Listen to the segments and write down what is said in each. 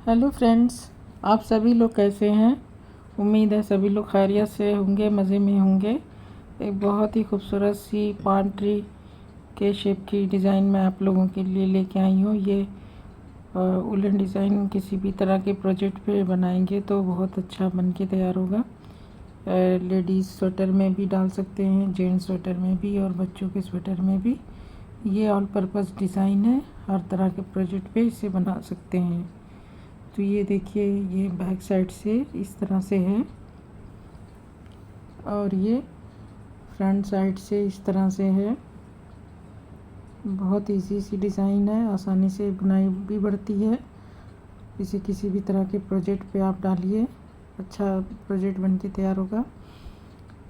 Hello friends, आप सभी लोग कैसे हैं। उम्मीद है सभी लोग खैरियत से होंगे, मज़े में होंगे। एक बहुत ही खूबसूरत सी पाम ट्री के शेप की डिज़ाइन मैं आप लोगों के लिए लेके आई हूँ। ये वुलन डिज़ाइन किसी भी तरह के प्रोजेक्ट पे बनाएंगे तो बहुत अच्छा बन के तैयार होगा। लेडीज़ स्वेटर में भी डाल सकते हैं, जेंट्स स्वेटर में भी और बच्चों के स्वेटर में भी। ये ऑल पर्पज़ डिज़ाइन है, हर तरह के प्रोजेक्ट पे इसे बना सकते हैं। तो ये देखिए, ये बैक साइड से इस तरह से है और ये फ्रंट साइड से इस तरह से है। बहुत इजी सी डिज़ाइन है, आसानी से बुनाई भी बढ़ती है। इसे किसी भी तरह के प्रोजेक्ट पे आप डालिए, अच्छा प्रोजेक्ट बन के तैयार होगा।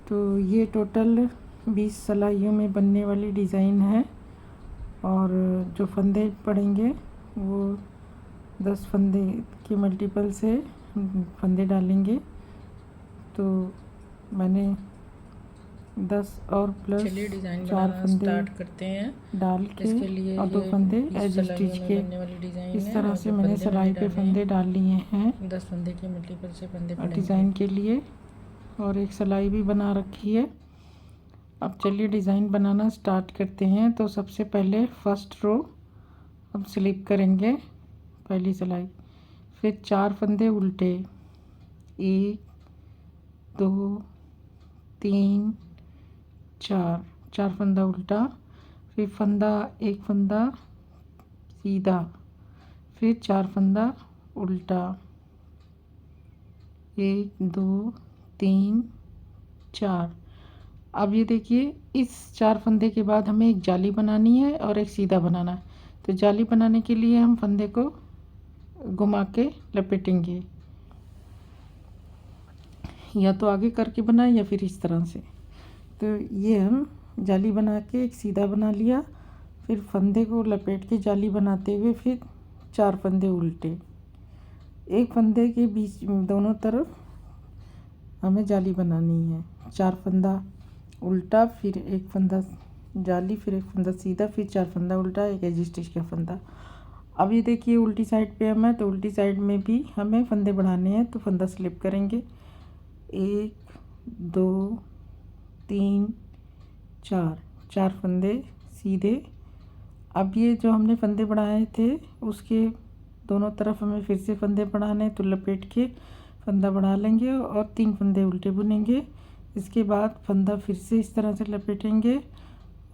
तो ये टोटल 20 सिलाइयों में बनने वाली डिज़ाइन है और जो फंदे पड़ेंगे वो 10 फंदे के मल्टीपल से फंदे डालेंगे। तो मैंने 10 और प्लस चलिए डिज़ाइन 4 बनाना फंदे स्टार्ट करते हैं। डाल के इसके लिए और 2 ये फंदे 20 एज सिलाइयों स्टिच में के बनने वाली डिज़ाइन इस है तरह और से जो मैंने फंदे सिलाई पे डाले फंदे डाल लिए हैं 10 फंदे के मल्टीपल से फंदे पड़ेंगे डिज़ाइन के लिए, और एक सिलाई भी बना रखी है। अब चलिए डिज़ाइन बनाना स्टार्ट करते हैं। तो सबसे पहले फर्स्ट रो हम स्लिप करेंगे, पहली सिलाई, फिर 4 फंदे उल्टे, 1 2 3 4, 4 फंदा उल्टा, फिर एक फंदा सीधा, फिर 4 फंदा उल्टा, 1 2 3 4। अब ये देखिए, इस 4 फंदे के बाद हमें एक जाली बनानी है और एक सीधा बनाना है। तो जाली बनाने के लिए हम फंदे को घुमा के लपेटेंगे, या तो आगे करके बनाएं या फिर इस तरह से। तो ये हम जाली बना के एक सीधा बना लिया, फिर फंदे को लपेट के जाली बनाते हुए फिर 4 फंदे उल्टे, एक फंदे के बीच दोनों तरफ हमें जाली बनानी है। 4 फंदा उल्टा, फिर एक फंदा जाली, फिर एक फंदा सीधा, फिर 4 फंदा उल्टा, एक एज स्टिच का फंदा। अब ये देखिए उल्टी साइड पे हम है, तो उल्टी साइड में भी हमें फंदे बढ़ाने हैं। तो फंदा स्लिप करेंगे, 1 2 3 4, 4 फंदे सीधे। अब ये जो हमने फंदे बढ़ाए थे उसके दोनों तरफ हमें फिर से फंदे बढ़ाने, तो लपेट के फंदा बढ़ा लेंगे और 3 फंदे उल्टे बुनेंगे। इसके बाद फंदा फिर से इस तरह से लपेटेंगे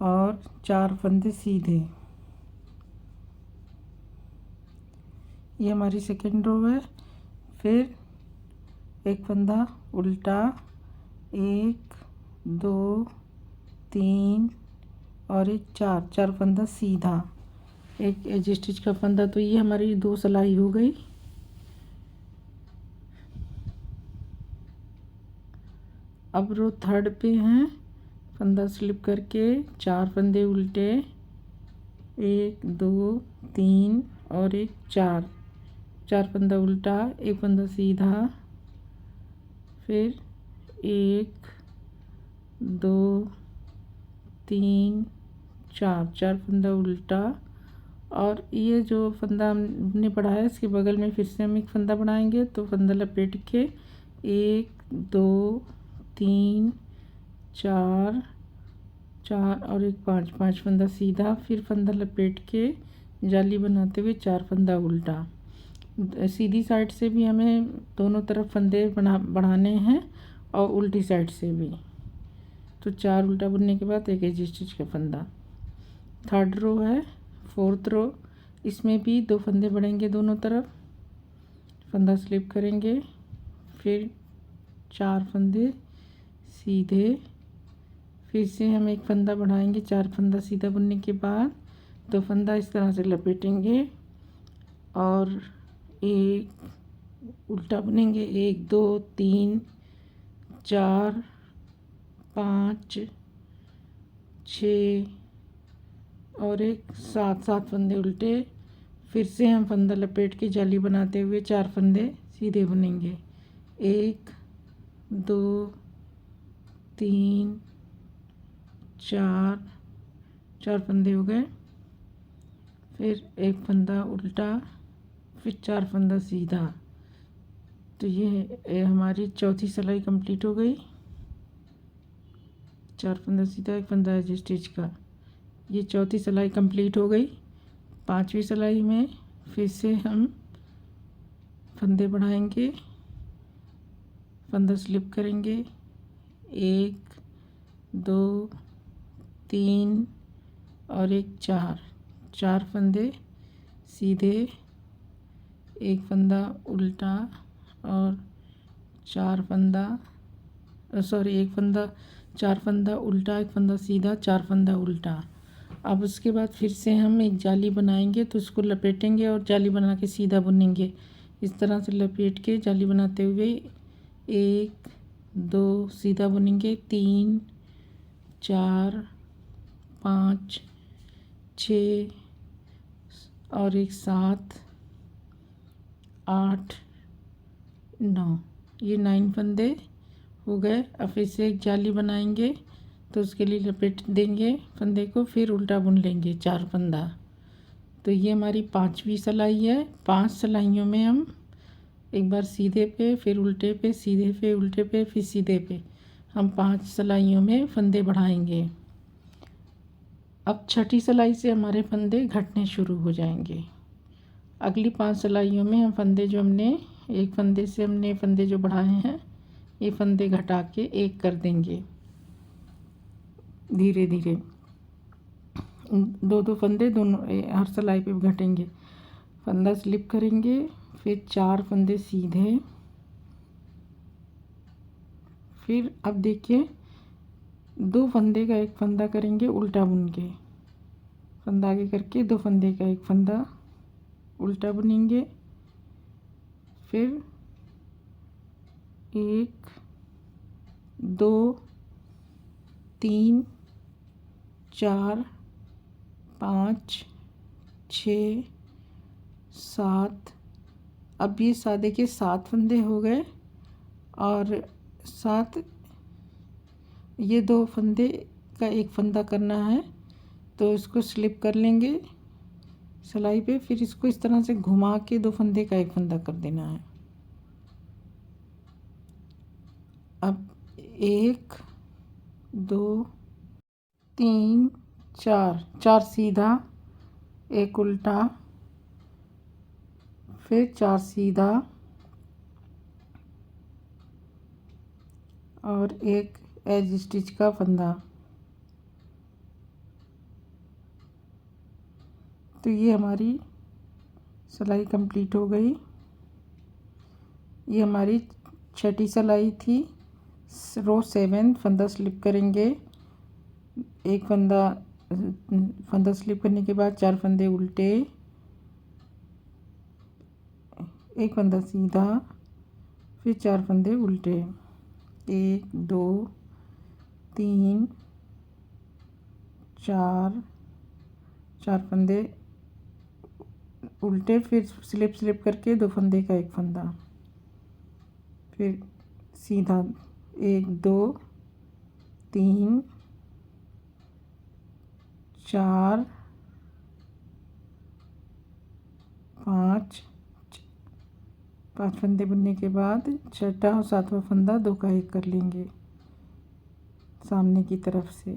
और 4 फंदे सीधे। ये हमारी सेकेंड रो है। फिर एक फंदा उल्टा, 1 2 3 और एक 4, 4 फंदा सीधा, एक एज स्टिच का फंदा। तो ये हमारी 2 सिलाई हो गई। अब रो थर्ड पे हैं, फंदा स्लिप करके 4 फंदे उल्टे, 1 2 3 और एक 4, 4 फंदा उल्टा, एक फंदा सीधा, फिर 1 2 3 4, 4 फंदा उल्टा। और ये जो फंदा हमने बढ़ाया इसके बगल में फिर से हम एक फंदा बढ़ाएंगे। तो फंदा लपेट के 1 2 3 4, 4 और एक 5, 5 फंदा सीधा, फिर फंदा लपेट के जाली बनाते हुए 4 फंदा उल्टा। सीधी साइड से भी हमें दोनों तरफ फंदे बढ़ाने हैं और उल्टी साइड से भी। तो 4 उल्टा बुनने के बाद एक एज स्टिच का फंदा। थर्ड रो है, फोर्थ रो, इसमें भी 2 फंदे बढ़ेंगे दोनों तरफ, फंदा स्लिप करेंगे, फिर 4 फंदे सीधे, फिर से हम एक फंदा बढ़ाएंगे। 4 फंदा सीधा बुनने के बाद 2 फंदा इस तरह से लपेटेंगे और एक उल्टा बुनेंगे, 1 2 3 4 5 6 और एक 7, 7 फंदे उल्टे। फिर से हम फंदा लपेट के जाली बनाते हुए 4 फंदे सीधे बुनेंगे, 1 2 3 4, 4 फंदे हो गए। फिर एक फंदा उल्टा, फिर 4 फंदा सीधा। तो ये हमारी चौथी सिलाई कंप्लीट हो गई। 4 फंदा सीधा, 1 फंदा एज स्टिच का। ये चौथी सिलाई कंप्लीट हो गई। 5वीं सिलाई में फिर से हम फंदे बढ़ाएंगे, फंदा स्लिप करेंगे, 1 2 3 और एक 4 फंदे सीधे, 1 फंदा उल्टा और 4 फंदा 4 फंदा उल्टा, 1 फंदा सीधा, 4 फंदा उल्टा। अब उसके बाद फिर से हम एक जाली बनाएंगे, तो उसको लपेटेंगे और जाली बना के सीधा बुनेंगे। इस तरह से लपेट के जाली बनाते हुए 1 2 सीधा बुनेंगे, 3 4 5 6 और एक 7 8 9। ये 9 फंदे हो गए। अब फिर से एक जाली बनाएंगे, तो उसके लिए लपेट देंगे फंदे को, फिर उल्टा बुन लेंगे 4 फंदा। तो ये हमारी 5वीं सिलाई है। 5 सिलाइयों में हम एक बार सीधे पे, फिर उल्टे पे, सीधे पे, उल्टे पे, फिर सीधे पे, हम 5 सिलाइयों में फंदे बढ़ाएंगे। अब 6ठी सिलाई से हमारे फंदे घटने शुरू हो जाएंगे। अगली 5 सिलाइयों में हम फंदे जो हमने एक फंदे से हमने फंदे जो बढ़ाए हैं, ये फंदे घटा के एक कर देंगे धीरे धीरे। 2 फंदे दोनों हर सिलाई पे घटेंगे। फंदा स्लिप करेंगे, फिर 4 फंदे सीधे। फिर अब देखिए 2 फंदे का एक फंदा करेंगे उल्टा बुन के, फंदा आगे करके 2 फंदे का एक फंदा उल्टा बुनेंगे। फिर 1 2 3 4 5 6 7। अब ये सादे के 7 फंदे हो गए और 7 ये 2 फंदे का एक फंदा करना है, तो इसको स्लिप कर लेंगे सिलाई पे। फिर इसको इस तरह से घुमा के 2 फंदे का एक फंदा कर देना है। अब 1 2 3 4 सीधा, 1 उल्टा, फिर 4 सीधा और एक एज स्टिच का फंदा। तो ये हमारी सिलाई कंप्लीट हो गई। ये हमारी 6ठी सिलाई थी। रो 7 फंदा स्लिप करेंगे, एक फंदा स्लिप करने के बाद 4 फंदे उल्टे, 1 फंदा सीधा, फिर 4 फंदे उल्टे, 1 2 3 4 फंदे उल्टे, फिर स्लिप करके 2 फंदे का एक फंदा, फिर सीधा 1 2 3 4 5 फंदे बुनने के बाद 6ठा और 7वां फंदा 2 का एक कर लेंगे सामने की तरफ से।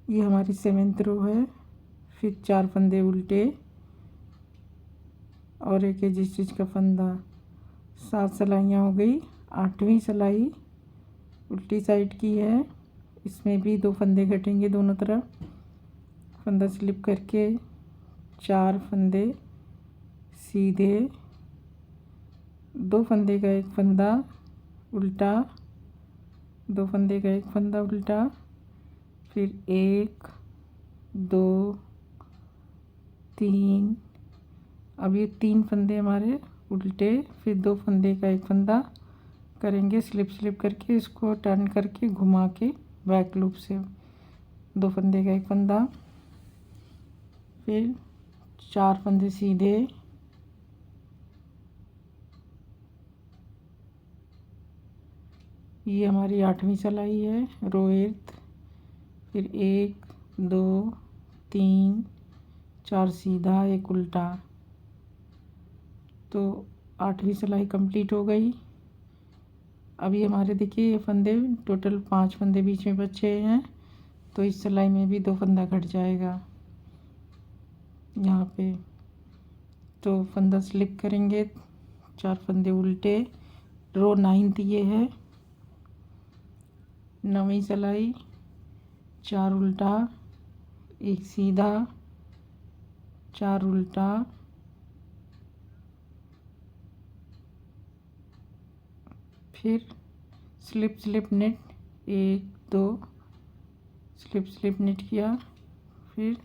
ये हमारी 7th रो है। फिर 4 फंदे उल्टे और एक एज स्टिच का फंदा। 7 सिलाइयाँ हो गई। 8वीं सिलाई उल्टी साइड की है, इसमें भी 2 फंदे घटेंगे दोनों तरफ। फंदा स्लिप करके 4 फंदे सीधे, 2 फंदे का एक फंदा उल्टा, 2 फंदे का एक फंदा उल्टा, फिर 1 2 3। अब ये 3 फंदे हमारे उल्टे, फिर 2 फंदे का एक फंदा करेंगे स्लिप करके, इसको टर्न करके घुमा के बैक लूप से 2 फंदे का एक फंदा, फिर 4 फंदे सीधे, ये हमारी 8वीं सिलाई है रो 8। फिर 1 2 3 4 सीधा, एक उल्टा। तो 8वीं सिलाई कंप्लीट हो गई। अभी हमारे देखिए ये फंदे टोटल 5 फंदे बीच में बचे हैं, तो इस सिलाई में भी 2 फंदा घट जाएगा यहाँ पे। तो फंदा स्लिप करेंगे, 4 फंदे उल्टे। रो 9th ये है। 9वीं सिलाई 4 उल्टा, एक सीधा, 4 उल्टा, फिर slip slip net, 1 2 slip slip net किया, फिर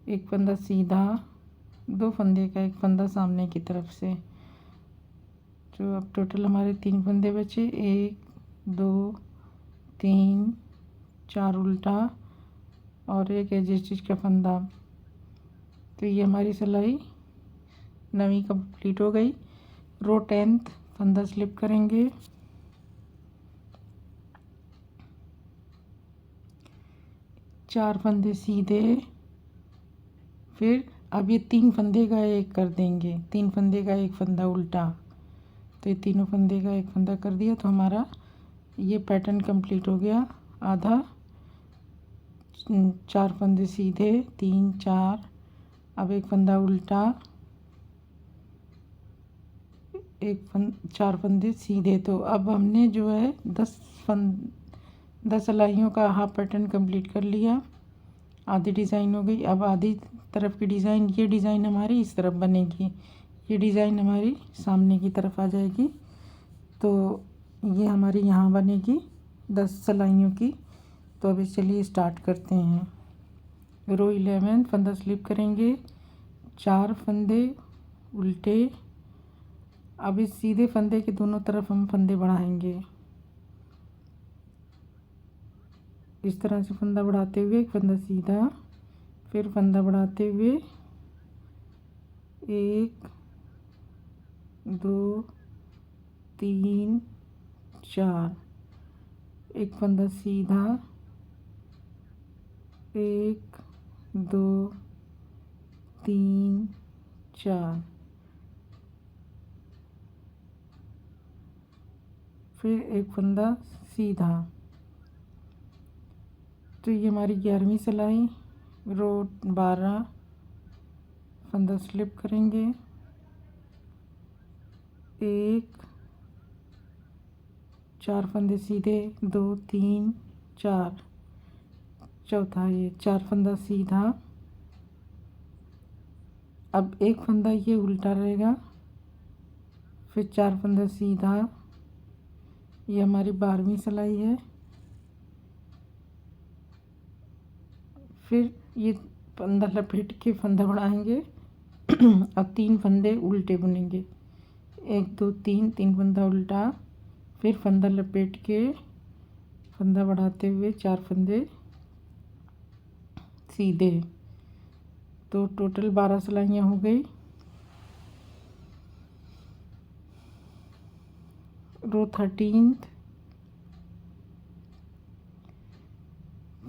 एक फंदा सीधा, 2 फंदे का एक फंदा सामने की तरफ से। जो अब टोटल हमारे 3 फंदे बचे, 1 2 3 4 उल्टा और एक एज स्टिच का फंदा। तो ये हमारी सिलाई 9वीं कंप्लीट हो गई। रो 10th फंदा स्लिप करेंगे, चार फंदे सीधे, फिर अब ये 3 फंदे का एक कर देंगे, 3 फंदे का एक फंदा उल्टा। तो ये तीनों फंदे का एक फंदा कर दिया, तो हमारा ये पैटर्न कंप्लीट हो गया आधा। 4 फंदे सीधे, 3 4, अब एक फंदा उल्टा, 4 फंदे सीधे। तो अब हमने जो है 10 सिलाइयों का हाफ पैटर्न कंप्लीट कर लिया। आधी डिज़ाइन हो गई। अब आधी तरफ की डिज़ाइन, ये डिज़ाइन हमारी इस तरफ बनेगी, ये डिज़ाइन हमारी सामने की तरफ आ जाएगी। तो ये हमारी यहाँ बनेगी 10 सिलाइयों की। तो अभी चलिए स्टार्ट करते हैं। रो 11 फंदा स्लिप करेंगे, 4 फंदे उल्टे। अब इस सीधे फंदे के दोनों तरफ हम फंदे बढ़ाएंगे, इस तरह से फंदा बढ़ाते हुए एक फंदा सीधा, फिर फंदा बढ़ाते हुए 1 2 3 4, एक फंदा सीधा, 1 2 3 4, फिर एक फंदा सीधा। तो ये हमारी 11वीं सिलाई। रो 12 फंदा स्लिप करेंगे, 1 4 फंदे सीधे, 2 3 4, चौथा ये 4 फंदा सीधा। अब एक फंदा ये उल्टा रहेगा, फिर 4 फंदा सीधा। ये हमारी 12वीं सिलाई है। फिर ये फंदा लपेट के फंदा बढ़ाएंगे। अब 3 फंदे उल्टे बुनेंगे, 1 2 3, 3 फंदा उल्टा, फिर फंदा लपेट के फंदा बढ़ाते हुए 4 फंदे सीधे। तो टोटल 12 सिलाइयाँ हो गई। रो 13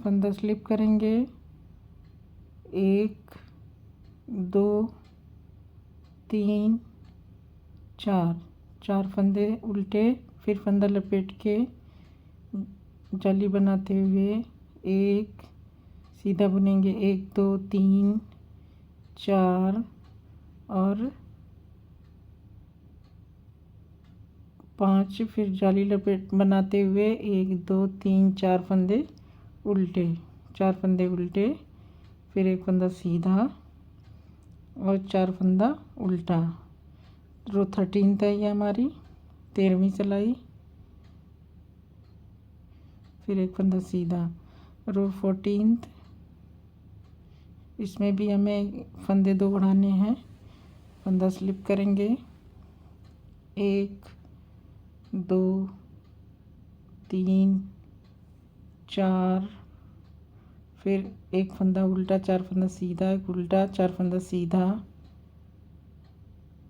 फंदा स्लिप करेंगे, 1 2 3 4, 4 फंदे उल्टे, फिर फंदा लपेट के जाली बनाते हुए 1 सीधा बुनेंगे, 1 2 3 4 और 5, फिर जाली लपेट बनाते हुए 1 2 3 4 फंदे उल्टे, 4 फंदे उल्टे, फिर एक फंदा सीधा और 4 फंदा उल्टा। रो 13 है ये हमारी 13वीं सिलाई, फिर एक फंदा सीधा। रो 14 इसमें भी हमें फंदे 2 बढ़ाने हैं। फंदा स्लिप करेंगे, 1 2 3 4, फिर एक फंदा उल्टा, 4 फंदा सीधा, एक उल्टा, 4 फंदा सीधा,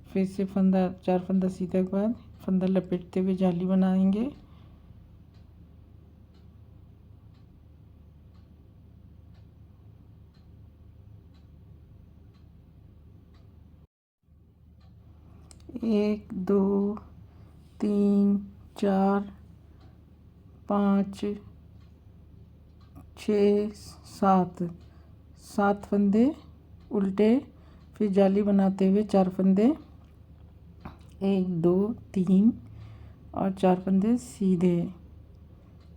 फिर से फंदा 4 फंदा सीधा के बाद फंदा लपेटते हुए जाली बनाएंगे। 1 2 3 4 5 6 7 7 फंदे उल्टे, फिर जाली बनाते हुए 4 फंदे, 1 2 3 और 4 फंदे सीधे,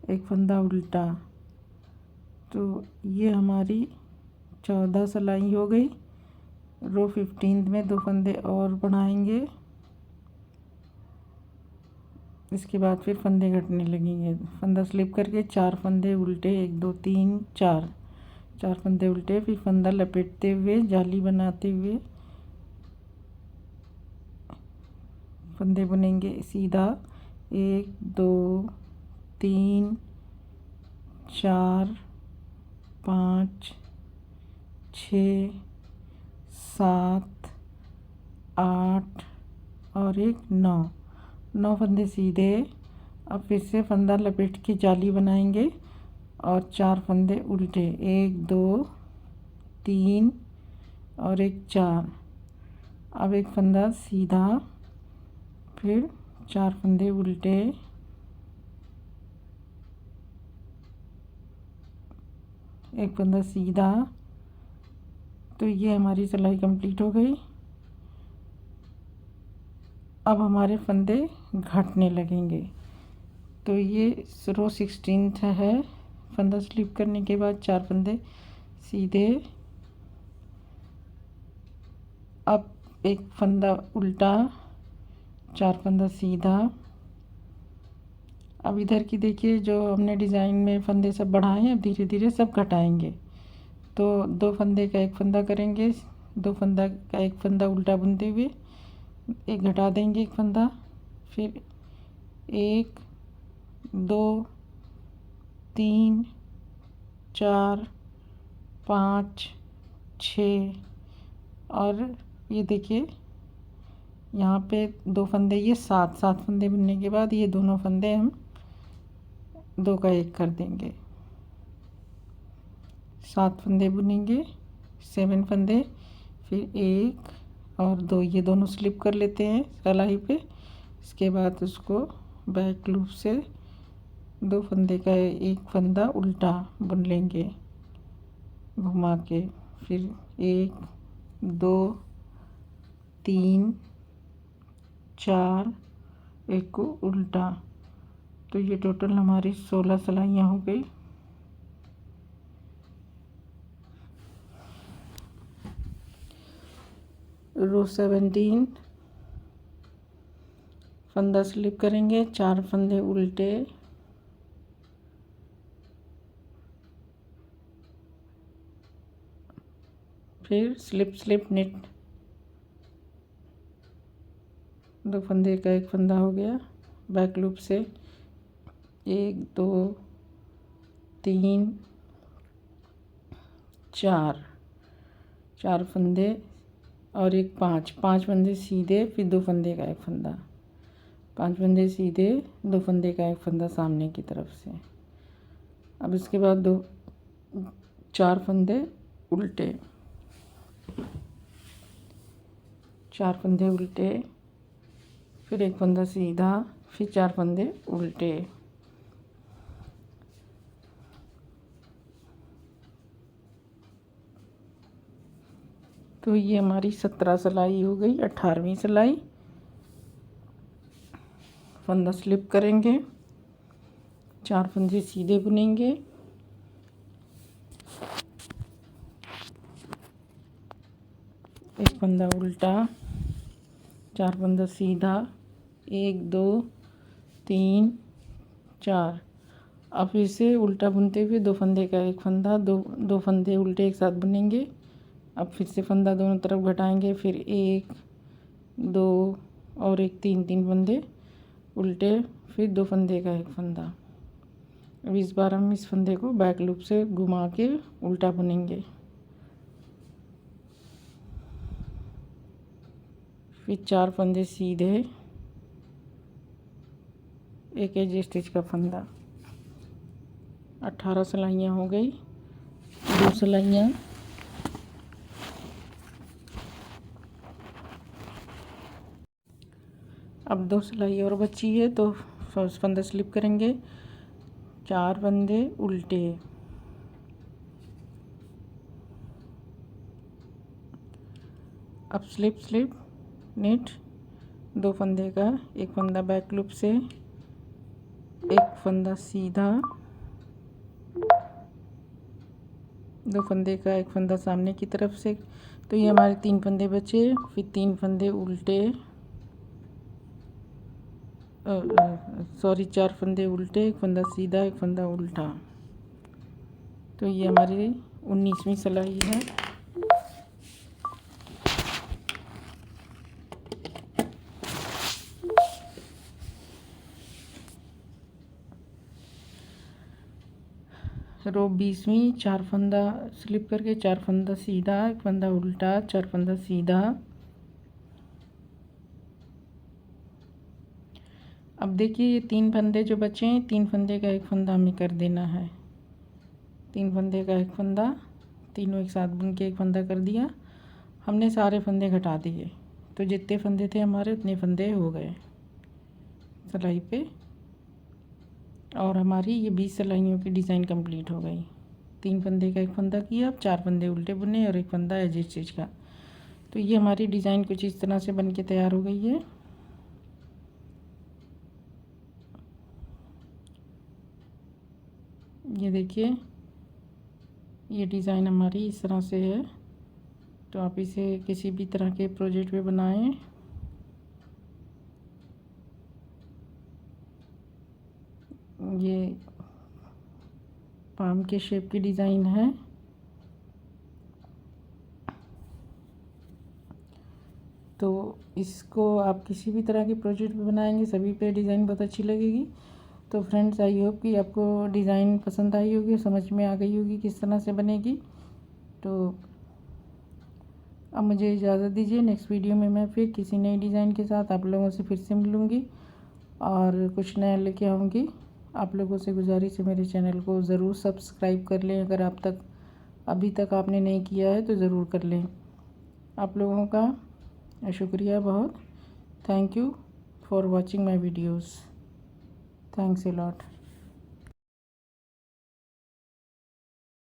एक फंदा उल्टा। तो ये हमारी 14 सिलाई हो गई। रो 15 में 2 फंदे और बढ़ाएंगे, इसके बाद फिर फंदे घटने लगेंगे। फंदा स्लिप करके 4 फंदे उल्टे, 1 2 3 4, 4 फंदे उल्टे, फिर फंदा लपेटते हुए जाली बनाते हुए फंदे बुनेंगे सीधा। 1 2 3 4 5 6 7 8 और एक 9 फंदे सीधे। अब फिर से फंदा लपेट के जाली बनाएंगे और 4 फंदे उल्टे, 1 2 3 और एक 4। अब एक फंदा सीधा, फिर 4 फंदे उल्टे, एक फंदा सीधा। तो ये हमारी सिलाई कंप्लीट हो गई। अब हमारे फंदे घटने लगेंगे। तो ये रो 16 है। फंदा स्लिप करने के बाद 4 फंदे सीधे, अब एक फंदा उल्टा, 4 फंदा सीधा। अब इधर की देखिए, जो हमने डिज़ाइन में फंदे सब बढ़ाए हैं, अब धीरे धीरे सब घटाएंगे। तो 2 फंदे का एक फंदा करेंगे, 2 फंदा का एक फंदा उल्टा बुनते हुए एक घटा देंगे, एक फंदा, फिर 1 2 3 4 5 6 और ये देखिए यहाँ पे 2 फंदे, ये 7 फंदे बुनने के बाद ये दोनों फंदे हम 2 का 1 कर देंगे। 7 फंदे बुनेंगे, 7 फंदे, फिर 1 और 2, ये दोनों स्लिप कर लेते हैं सिलाई पे। इसके बाद उसको बैक लूप से 2 फंदे का एक फंदा उल्टा बुन लेंगे घुमा के, फिर 1 2 3 4, एक को उल्टा। तो ये टोटल हमारी 16 सिलाइयाँ हो गई। रो 17 फंदा स्लिप करेंगे, 4 फंदे उल्टे, फिर स्लिप स्लिप निट, 2 फंदे का एक फंदा हो गया बैक लूप से। 1 2 3 4, 4 फंदे और एक 5 फंदे सीधे, फिर 2 फंदे का एक फंदा, 5 फंदे सीधे, 2 फंदे का एक फंदा सामने की तरफ से। अब इसके बाद 4 फंदे उल्टे, 4 फंदे उल्टे, फिर एक फंदा सीधा, फिर 4 फंदे उल्टे। तो ये हमारी 17 सिलाई हो गई। 18वीं सिलाई, फंदा स्लिप करेंगे, 4 फंदे सीधे बुनेंगे, एक फंदा उल्टा, 4 फंदा सीधा, 1 2 3 4। अब फिर से उल्टा बुनते हुए 2 फंदे का एक फंदा, दो फंदे उल्टे एक साथ बुनेंगे। अब फिर से फंदा दोनों तरफ घटाएंगे, फिर 1 2 और एक 3 फंदे उल्टे, फिर 2 फंदे का एक फंदा। अब इस बार हम इस फंदे को बैक लूप से घुमा के उल्टा बुनेंगे, फिर 4 फंदे सीधे, एक एज स्टिच का फंदा। 18 सिलाइयाँ हो गई। 2 सिलाइयाँ अब 2 सिलाई और बची है तो फर्स्ट फंदा स्लिप करेंगे, 4 फंदे उल्टे, अब स्लिप स्लिप नीट, 2 फंदे का, एक फंदा बैक लूप से, एक फंदा सीधा, 2 फंदे का, एक फंदा सामने की तरफ से। तो ये हमारे 3 फंदे बचे, फिर 3 फंदे उल्टे, सॉरी 4 फंदे उल्टे, एक फंदा सीधा, एक फंदा उल्टा। तो ये हमारी 19वीं सिलाई है। रो 20वीं, 4 फंदा स्लिप करके, 4 फंदा सीधा, एक फंदा उल्टा, 4 फंदा सीधा। अब देखिए ये 3 फंदे जो बचे हैं, 3 फंदे का एक फंदा हमें कर देना है, 3 फंदे का एक फंदा, तीनों एक साथ बुन के एक फंदा कर दिया। हमने सारे फंदे घटा दिए, तो जितने फंदे थे हमारे उतने फंदे हो गए सिलाई पे, और हमारी ये 20 सिलाइयों की डिज़ाइन कंप्लीट हो गई। 3 फंदे का एक फंदा किया, अब 4 फंदे उल्टे बुने और एक फंदा एज स्टिच का। तो ये हमारी डिज़ाइन कुछ इस तरह से बन के तैयार हो गई है। ये देखिए ये डिज़ाइन हमारी इस तरह से है। तो आप इसे किसी भी तरह के प्रोजेक्ट पे बनाएं। ये पाम के शेप की डिज़ाइन है। तो इसको आप किसी भी तरह के प्रोजेक्ट पे बनाएंगे, सभी पे डिज़ाइन बहुत अच्छी लगेगी। तो फ्रेंड्स, आई होप कि आपको डिज़ाइन पसंद आई होगी, समझ में आ गई होगी किस तरह से बनेगी। तो अब मुझे इजाज़त दीजिए, नेक्स्ट वीडियो में मैं फिर किसी नई डिज़ाइन के साथ आप लोगों से फिर से मिलूँगी और कुछ नया लेके आऊँगी। आप लोगों से गुजारिश है मेरे चैनल को ज़रूर सब्सक्राइब कर लें, अगर अभी तक आपने नहीं किया है तो ज़रूर कर लें। आप लोगों का शुक्रिया बहुत। Thank you for watching my videos. Thanks a lot.